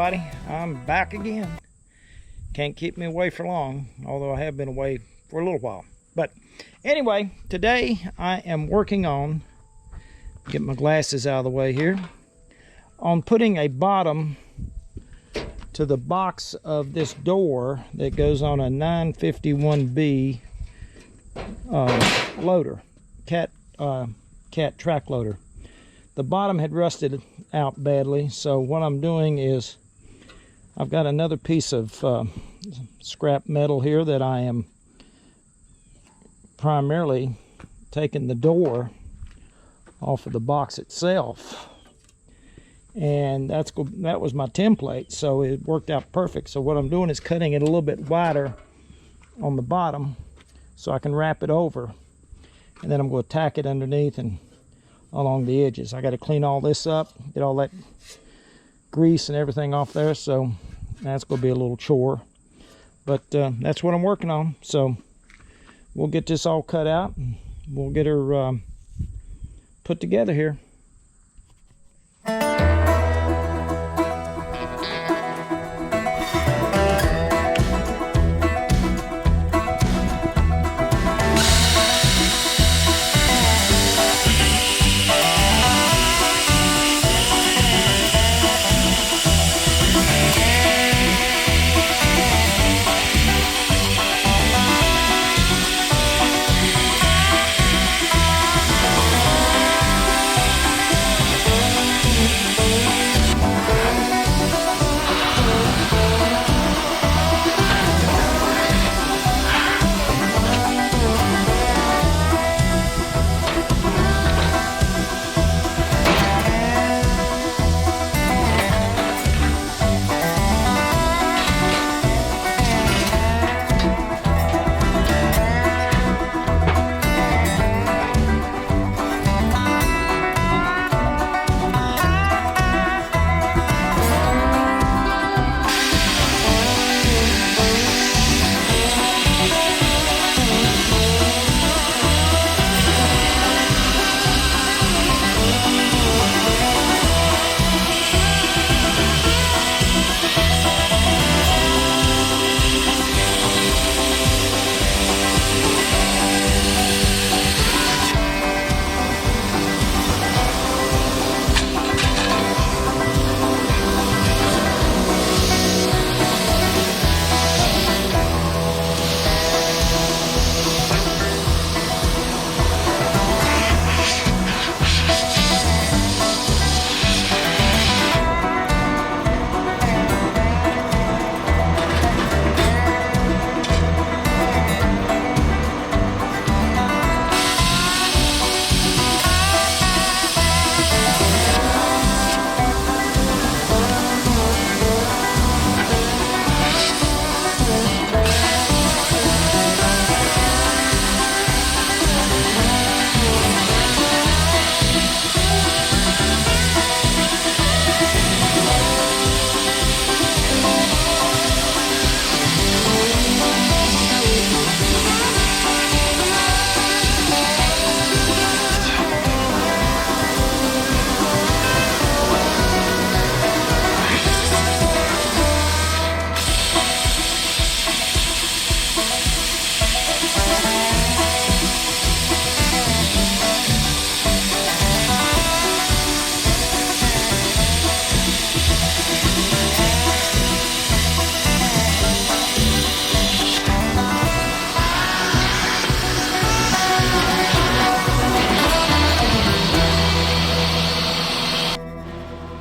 everybody, I'm back again. Can't keep me away for long, although I have been away for a little while. But anyway, today I am working on, get my glasses out of the way here, on putting a bottom to the box of this door that goes on a 951B loader, cat track loader. The bottom had rusted out badly, so what I'm doing is I've got another piece of scrap metal here that I am primarily taking the door off of the box itself, and that was my template, so it worked out perfect. So what I'm doing is cutting it a little bit wider on the bottom so I can wrap it over, and then I'm going to tack it underneath and along the edges. I got to clean all this up, get all that grease and everything off there, so that's going to be a little chore, but that's what I'm working on. So we'll get this all cut out and we'll get her put together here.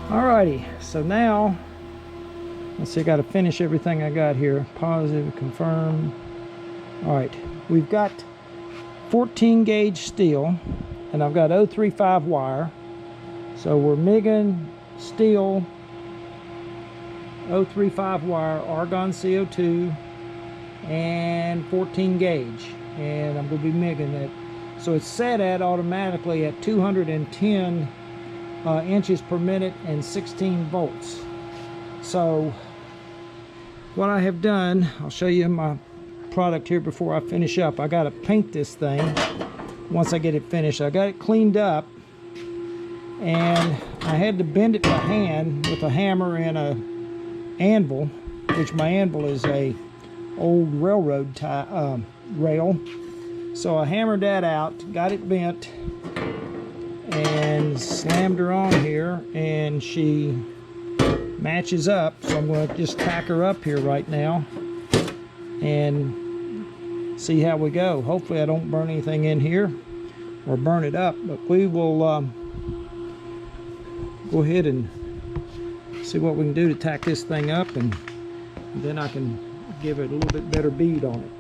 Alrighty, so now let's see, I got to finish everything I got here. Positive, confirm. Alright, we've got 14 gauge steel and I've got 035 wire, so we're MIGing steel 035 wire, argon CO2, and 14 gauge, and I'm going to be MIGing it. So it's set at automatically at 210 inches per minute and 16 volts. So what I have done, I'll show you my product here before I finish up. I got to paint this thing once I get it finished. I got it cleaned up and I had to bend it by hand with a hammer and a anvil, which my anvil is a old railroad rail. So I hammered that out, got it bent, and slammed her on here, and she matches up. So I'm going to just tack her up here right now and see how we go. Hopefully I don't burn anything in here or burn it up, but we will go ahead and see what we can do to tack this thing up, and then I can give it a little bit better bead on it.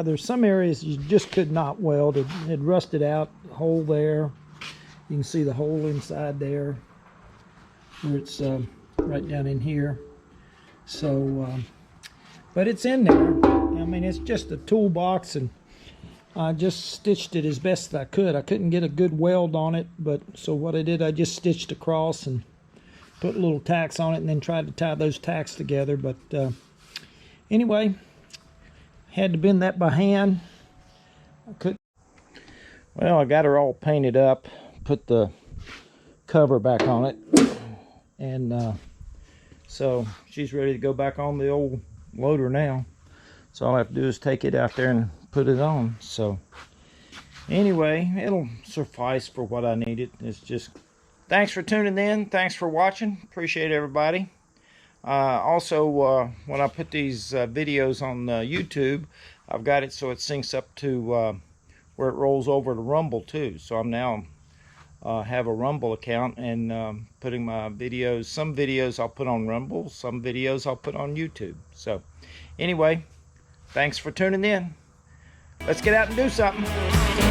There's some areas you just could not weld. It had rusted out, hole there. You can see the hole inside there where it's right down in here. So, but it's in there. I mean, it's just a toolbox, and I just stitched it as best I could. I couldn't get a good weld on it, but so what I did, I just stitched across and put little tacks on it, and then tried to tie those tacks together. But anyway, had to bend that by hand. I couldn't. Well, I got her all painted up, put the cover back on it, and so she's ready to go back on the old loader now. So all I have to do is take it out there and put it on. So anyway, it'll suffice for what I needed. It's just, thanks for tuning in. Thanks for watching. Appreciate everybody. Also, when I put these videos on YouTube, I've got it so it syncs up to where it rolls over to Rumble too. So I'm now have a Rumble account, and putting my videos, some videos I'll put on Rumble, some videos I'll put on YouTube. So anyway, thanks for tuning in. Let's get out and do something.